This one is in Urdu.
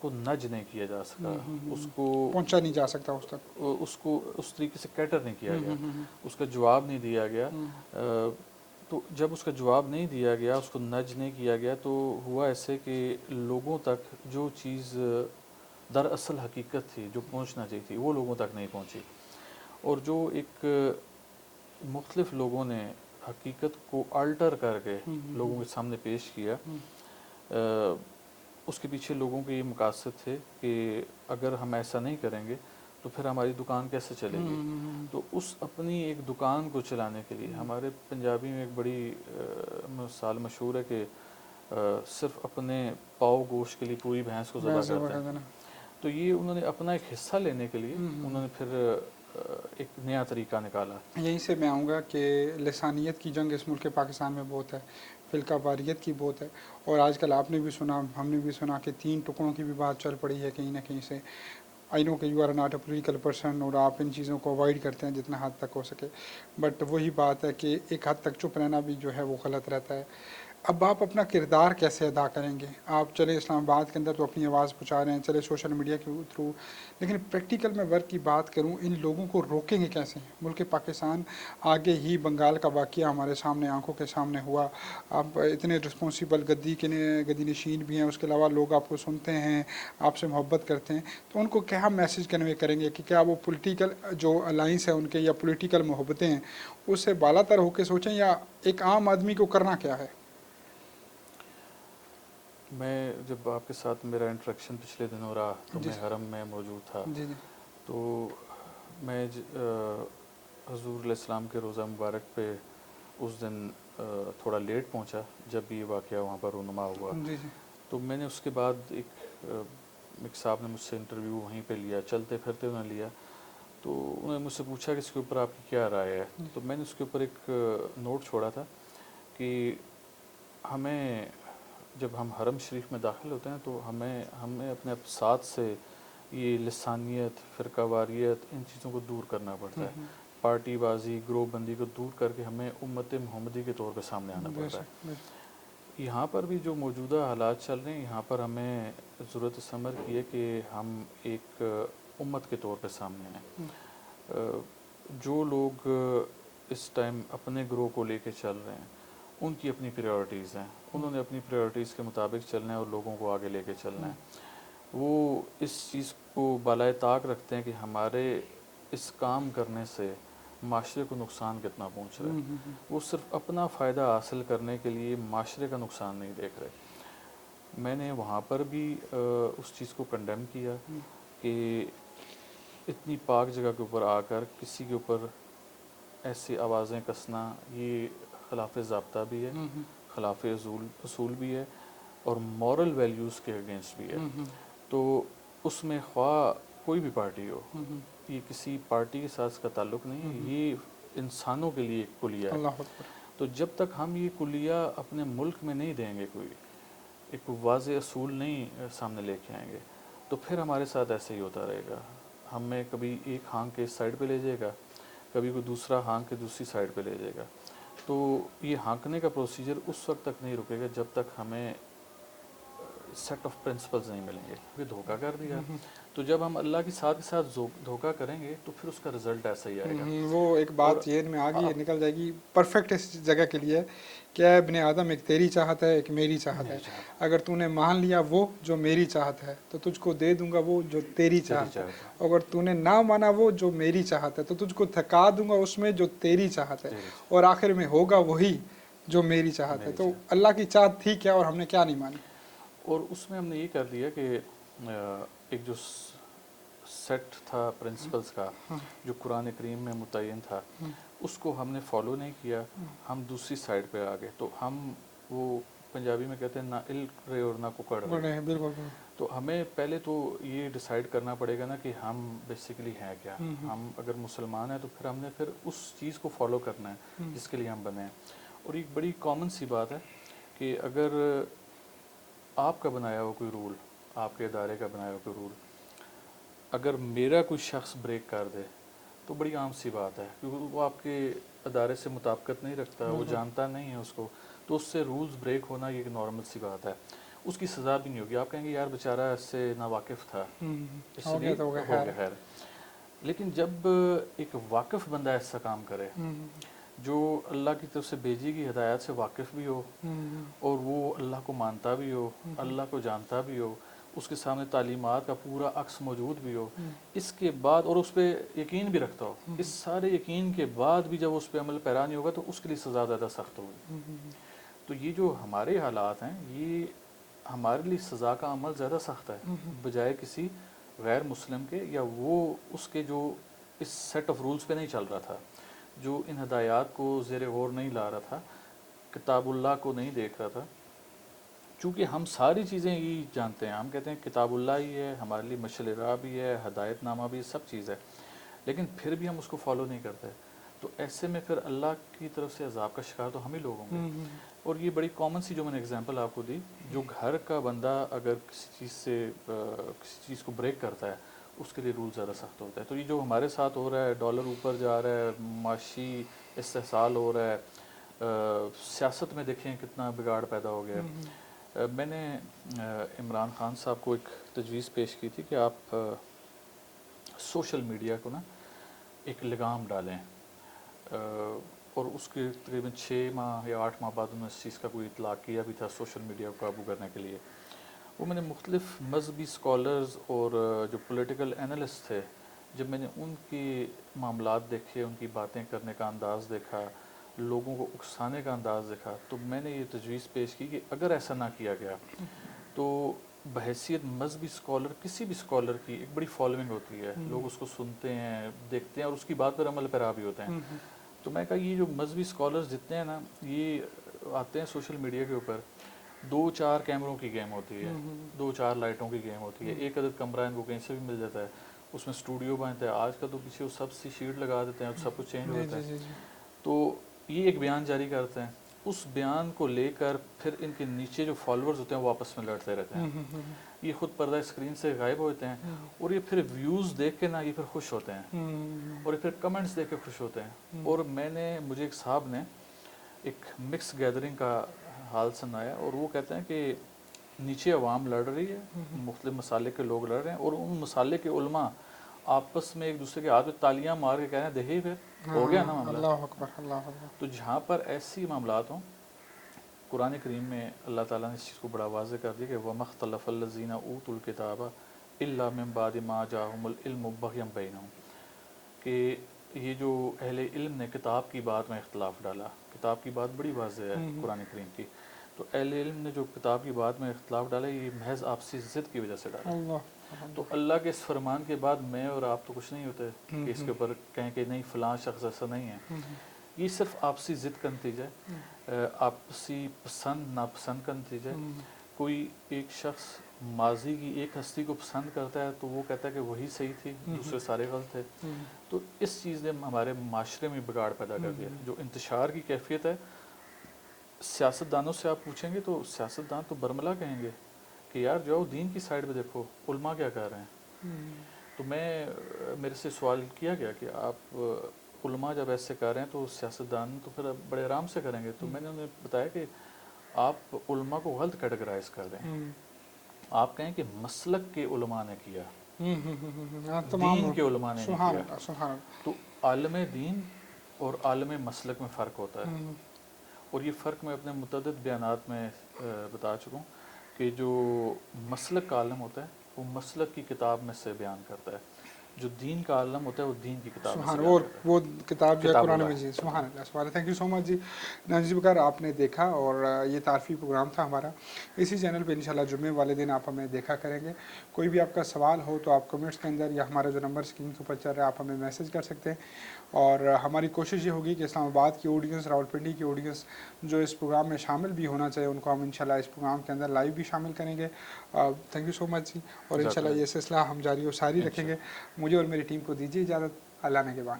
کو نج نہیں کیا جا سکا، اس کو پہنچا نہیں جا سکتا اس تک، اس کو اس طریقے سے کیٹر نہیں کیا گیا، اس کا جواب نہیں دیا گیا۔ تو جب اس کا جواب نہیں دیا گیا، اس کو نج نہیں کیا گیا، تو ہوا ایسے کہ لوگوں تک جو چیز دراصل حقیقت تھی، جو پہنچنا چاہیے تھی، وہ لوگوں تک نہیں پہنچی، اور جو ایک مختلف لوگوں نے حقیقت کو الٹر کر کے لوگوں کے سامنے پیش کیا، اس کے پیچھے لوگوں کے یہ مقاصد تھے کہ اگر ہم ایسا نہیں کریں گے تو پھر ہماری دکان کیسے چلے گی۔ تو اس اپنی ایک دکان کو چلانے کے لیے ہمارے پنجابی میں ایک بڑی مثال مشہور ہے کہ صرف اپنے پاؤ گوشت کے لیے پوری بھینس کو ذبح کرتے ہیں۔ تو یہ انہوں نے اپنا ایک حصہ لینے کے لیے انہوں نے پھر ایک نیا طریقہ نکالا۔ یہیں سے میں آؤں گا کہ لسانیت کی جنگ اس ملک پاکستان میں بہت ہے، فلقہ واریت کی بہت ہے، اور آج کل آپ نے بھی سنا، ہم نے بھی سنا کہ 3 ٹکڑوں کی بھی بات چل پڑی ہے کہیں نہ کہیں سے۔ آئی نو کہ you are not a political person اور آپ ان چیزوں کو اوائڈ کرتے ہیں جتنا حد تک ہو سکے، بٹ وہی بات ہے کہ ایک حد تک چپ رہنا بھی جو ہے وہ غلط رہتا ہے۔ اب آپ اپنا کردار کیسے ادا کریں گے؟ آپ چلے اسلام آباد کے اندر تو اپنی آواز پہنچا رہے ہیں، چلے سوشل میڈیا کے تھرو، لیکن پریکٹیکل میں ورک کی بات کروں، ان لوگوں کو روکیں گے کیسے؟ ملک پاکستان آگے ہی بنگال کا واقعہ ہمارے سامنے آنکھوں کے سامنے ہوا، آپ اتنے رسپانسیبل گدی نشین بھی ہیں، اس کے علاوہ لوگ آپ کو سنتے ہیں، آپ سے محبت کرتے ہیں، تو ان کو کیا میسج کنوے کریں گے کہ کیا وہ پولیٹیکل جو الائنس ہے ان کے یا پولیٹیکل محبتیں ہیں اس سے بالا تر ہو کے سوچیں، یا ایک عام آدمی کو کرنا کیا ہے؟ میں جب آپ کے ساتھ میرا انٹریکشن پچھلے دنوں رہا تو جی میں حرم میں موجود تھا، جی جی تو میں حضور علیہ السلام کے روزہ مبارک پہ اس دن تھوڑا لیٹ پہنچا جب یہ واقعہ وہاں پر رونما ہوا۔ جی جی تو میں نے اس کے بعد ایک صاحب نے مجھ سے انٹرویو وہیں پہ لیا، چلتے پھرتے انہوں نے لیا، تو انہوں نے مجھ سے پوچھا کہ اس کے اوپر آپ کی کیا رائے ہے۔ تو میں نے اس کے اوپر ایک نوٹ چھوڑا تھا کہ ہمیں جب ہم حرم شریف میں داخل ہوتے ہیں تو ہمیں اپنے ساتھ سے یہ لسانیت، فرقہ واریت، ان چیزوں کو دور کرنا پڑتا ہے، پارٹی بازی، گروہ بندی کو دور کر کے ہمیں امت محمدی کے طور پہ سامنے آنا پڑتا ہے۔ یہاں پر بھی جو موجودہ حالات چل رہے ہیں، یہاں پر ہمیں ضرورت ثمر کی ہے کہ ہم ایک امت کے طور پہ سامنے آئیں۔ جو لوگ اس ٹائم اپنے گروہ کو لے کے چل رہے ہیں، ان کی اپنی پریورٹیز ہیں، انہوں نے اپنی پریورٹیز کے مطابق چلنا ہے اور لوگوں کو آگے لے کے چلنا ہے۔ وہ اس چیز کو بالائے طاق رکھتے ہیں کہ ہمارے اس کام کرنے سے معاشرے کو نقصان کتنا پہنچ رہا ہے، وہ صرف اپنا فائدہ حاصل کرنے کے لیے معاشرے کا نقصان نہیں دیکھ رہے۔ میں نے وہاں پر بھی اس چیز کو کنڈیم کیا کہ اتنی پاک جگہ کے اوپر آ کر کسی کے اوپر ایسی آوازیں کسنا، یہ خلاف ضابطہ بھی ہے، خلاف اصول بھی ہے، اور مورل ویلیوز کے اگینسٹ بھی ہے۔ تو اس میں خواہ کوئی بھی پارٹی ہو، یہ کسی پارٹی کے ساتھ اس کا تعلق نہیں ہے، یہ انسانوں کے لیے ایک کلیہ ہے۔ اللہ اکبر۔ تو جب تک ہم یہ کلیہ اپنے ملک میں نہیں دیں گے، کوئی ایک واضح اصول نہیں سامنے لے کے آئیں گے، تو پھر ہمارے ساتھ ایسے ہی ہوتا رہے گا۔ ہمیں کبھی ایک ہانگ کے اس سائڈ پہ لے جائے گا، کبھی کوئی دوسرا ہانک کے دوسری سائڈ پہ لے جائے گا۔ تو یہ ہانکنے کا پروسیجر اس وقت تک نہیں رکے گا جب تک ہمیں سیٹ آف پرنسپلز نہیں ملیں گے، کیونکہ دھوکہ کر دیا۔ تو جب ہم اللہ کے ساتھ دھوکہ کریں گے تو پھر اس کا رزلٹ ایسا ہی آئے گا۔ وہ ایک بات ذہن میں آ گئی، نکل جائے گی پرفیکٹ اس جگہ کے لیے کہ اے ابن آدم، ایک تیری چاہت ہے، ایک میری چاہت ہے، اگر تو نے مان لیا وہ جو میری چاہت ہے تو تجھ کو دے دوں گا وہ جو تیری چاہت ہے، اگر تو نے نہ مانا وہ جو میری چاہت ہے تو تجھ کو تھکا دوں گا اس میں جو تیری چاہت ہے، اور آخر میں ہوگا وہی جو میری چاہت ہے۔ تو اللہ کی چاہت تھی کیا اور ہم نے کیا نہیں مانی؟ اور اس میں ہم نے یہ کر دیا کہ ایک جو سیٹ تھا پرنسپلز کا جو قرآن کریم میں متعین تھا، اس کو ہم نے فالو نہیں کیا، ہم دوسری سائڈ پہ آ گئے۔ تو ہم وہ پنجابی میں کہتے ہیں نہ علق رہے اور نہ ککڑ رہے۔ بالکل۔ تو ہمیں پہلے تو یہ ڈیسائیڈ کرنا پڑے گا نا کہ ہم بیسیکلی ہیں کیا۔ ہم اگر مسلمان ہیں تو پھر ہم نے پھر اس چیز کو فالو کرنا ہے جس کے لیے ہم بنے ہیں۔ اور ایک بڑی کامن سی بات ہے کہ اگر آپ کا بنایا ہوا کوئی رول، آپ کے ادارے کا بنایا ہوا کوئی رول، اگر میرا کوئی شخص بریک کر دے تو بڑی عام سی بات ہے، کیونکہ وہ آپ کے ادارے سے مطابقت نہیں رکھتا، وہ جانتا نہیں ہے اس کو، تو اس سے رولز بریک ہونا یہ ایک نارمل سی بات ہے۔ اس کی سزا بھی نہیں ہوگی. آپ کہیں گے یار بیچارہ اس سے ناواقف تھا, اس ہو لیے گیا تو ہو گیا خیر. لیکن جب ایک واقف بندہ ایسا کام کرے, جو اللہ کی طرف سے بھیجی گئی ہدایات سے واقف بھی ہو, اور وہ اللہ کو مانتا بھی ہو, اللہ کو جانتا بھی ہو, اس کے سامنے تعلیمات کا پورا عکس موجود بھی ہو, اس کے بعد اور اس پہ یقین بھی رکھتا ہو, اس سارے یقین کے بعد بھی جب اس پہ عمل پیرا نہیں ہوگا تو اس کے لیے سزا زیادہ سخت ہوگی. تو یہ جو ہمارے حالات ہیں, یہ ہمارے لیے سزا کا عمل زیادہ سخت ہے بجائے کسی غیر مسلم کے, یا وہ اس کے جو اس سیٹ آف رولز پہ نہیں چل رہا تھا, جو ان ہدایات کو زیر غور نہیں لا رہا تھا, کتاب اللہ کو نہیں دیکھ رہا تھا. چونکہ ہم ساری چیزیں یہ جانتے ہیں, ہم کہتے ہیں کتاب اللہ ہی ہے ہمارے لیے مشعل راہ بھی ہے, ہدایت نامہ بھی, سب چیز ہے, لیکن پھر بھی ہم اس کو فالو نہیں کرتے. تو ایسے میں پھر اللہ کی طرف سے عذاب کا شکار تو ہم ہی لوگ ہوں گے. اور یہ بڑی کامن سی جو میں نے اگزامپل آپ کو دی, جو گھر کا بندہ اگر کسی چیز کو بریک کرتا ہے, اس کے لیے رول زیادہ سخت ہوتا ہے. تو یہ جو ہمارے ساتھ ہو رہا ہے, ڈالر اوپر جا رہا ہے, معاشی استحصال ہو رہا ہے, سیاست میں دیکھیں کتنا بگاڑ پیدا ہو گیا. میں نے عمران خان صاحب کو ایک تجویز پیش کی تھی کہ آپ سوشل میڈیا کو نا ایک لگام ڈالیں, اور اس کے تقریباً 6 ماہ یا 8 ماہ بعد انہوں نے اس چیز کا کوئی اطلاق کیا بھی تھا سوشل میڈیا کو قابو کرنے کے لیے. وہ میں نے مختلف مذہبی اسکالرز اور جو پولیٹیکل اینالسٹ تھے, جب میں نے ان کے معاملات دیکھے, ان کی باتیں کرنے کا انداز دیکھا, لوگوں کو اکسانے کا انداز دیکھا, تو میں نے یہ تجویز پیش کی کہ اگر ایسا نہ کیا گیا تو بحیثیت مذہبی اسکالر, کسی بھی اسکالر کی ایک بڑی فالوئنگ ہوتی ہے, لوگ اس کو سنتے ہیں, دیکھتے ہیں, اور اس کی بات پر عمل پیرا بھی ہوتے ہیں. تو میں کہا یہ جو مذہبی اسکالرز جتنے ہیں نا, یہ آتے ہیں سوشل میڈیا کے اوپر, 2-4 کیمروں کی گیم ہوتی ہے, 2-4 لائٹوں کی گیم ہوتی ہے, ایک عدد کمرہ ان کو کہیں سے بھی مل جاتا ہے, اس میں اسٹوڈیو بنتا ہے. آج کل تو پیچھے وہ سب سی شیٹ لگا دیتے ہیں, سب کچھ چینج ہو جاتا ہے. تو یہ ایک بیان جاری کرتے ہیں, اس بیان کو لے کر پھر ان کے نیچے جو فالوورز ہوتے ہیں وہ آپس میں لڑتے رہتے ہیں. یہ خود پردہ اسکرین سے غائب ہوتے ہیں, اور یہ پھر ویوز دیکھ کے نا یہ پھر خوش ہوتے ہیں, اور یہ پھر کمنٹس دیکھ کے خوش ہوتے ہیں. اور مجھے ایک صاحب نے ایک مکس گیدرنگ کا حال سنایا, اور وہ کہتے ہیں کہ نیچے عوام لڑ رہی ہے, مختلف مسالے کے لوگ لڑ رہے ہیں, اور ان مسالے کے علماء آپس میں ایک دوسرے کے ہاتھ میں تالیاں مار کے کہہ رہے ہیں دیکھیے پھر ہو گیا نا معاملہ. اللہ اکبر, اللہ اکبر. تو جہاں پر ایسی معاملات ہوں, قرآن کریم میں اللہ تعالیٰ نے اس چیز کو بڑا واضح کر دیا کہ وَمَا اخْتَلَفَ الَّذِينَ أُوتُوا الْكِتَابَ إِلَّا مِن بَعْدِ مَا جَاءَهُمُ الْعِلْمُ بَغْيًا بَيْنَهُمْ, کہ یہ جو اہل علم نے کتاب کی بات میں اختلاف ڈالا, کتاب کی بات بڑی واضح ہے قرآن کریم کی, تو اہل علم نے جو کتاب کی بات میں اختلاف ڈالا یہ محض آپسی ضد کی وجہ سے ڈالا. تو اللہ کے اس فرمان کے بعد میں اور آپ تو کچھ نہیں ہوتے کہ اس کے اوپر کہیں کہ نہیں فلاں شخص ایسا نہیں ہے. یہ صرف آپسی ضد کا نتیجہ ہے, آپسی پسند ناپسند کا نتیجہ ہے. کوئی ایک شخص ماضی کی ایک ہستی کو پسند کرتا ہے تو وہ کہتا ہے کہ وہی صحیح تھی, دوسرے سارے غلط تھے. تو اس چیز نے ہمارے معاشرے میں بگاڑ پیدا کر دیا. جو انتشار کی کیفیت ہے, سیاستدانوں سے آپ پوچھیں گے تو سیاستدان تو برملا کہیں گے کہ یار جاؤ دین کی سائڈ پہ دیکھو علماء کیا کر رہے ہیں. تو میرے سے سوال کیا گیا کہ آپ علماء جب ایسے کر رہے ہیں تو سیاستدان تو پھر بڑے آرام سے کریں گے. تو میں نے انہیں بتایا کہ آپ علماء کو غلط کیٹیگرائز کر دیں. آپ کہیں کہ مسلک کے علماء نے کیا, دین کے علماء نے نہیں کیا. تو عالم دین اور عالم مسلک میں فرق ہوتا ہے, اور یہ فرق میں اپنے متعدد بیانات میں بتا چکا ہوں کہ جو مسلک کا عالم ہوتا ہے وہ مسلک کی کتاب میں سے بیان کرتا ہے, جو دین کا عالم ہوتا ہے وہ دین کی کتاب میں سے بیان کرتا ہے. وہ کتاب جو ہے قرآن اللہ. مجید. سبحان اللہ, سبحان اللہ. تھینک یو سو مچ جی. ناظرین بکر آپ نے دیکھا, اور یہ تعارفی پروگرام تھا ہمارا. اسی چینل پہ انشاءاللہ جمعے والے دن آپ ہمیں دیکھا کریں گے. کوئی بھی آپ کا سوال ہو تو آپ کمنٹس کے اندر یا ہمارا جو نمبر اسکرین کے اوپر چل رہا ہے آپ ہمیں میسج کر سکتے ہیں. اور ہماری کوشش یہ ہوگی کہ اسلام آباد کی آڈینس, راولپنڈی کی آڈینس جو اس پروگرام میں شامل بھی ہونا چاہیے, ان کو ہم انشاءاللہ اس پروگرام کے اندر لائیو بھی شامل کریں گے. تھینک یو سو مچ جی. اور انشاءاللہ یہ سلسلہ ہم جاری و ساری رکھیں گے. مجھے اور میری ٹیم کو دیجیے اجازت. اللہ نے کے بعد.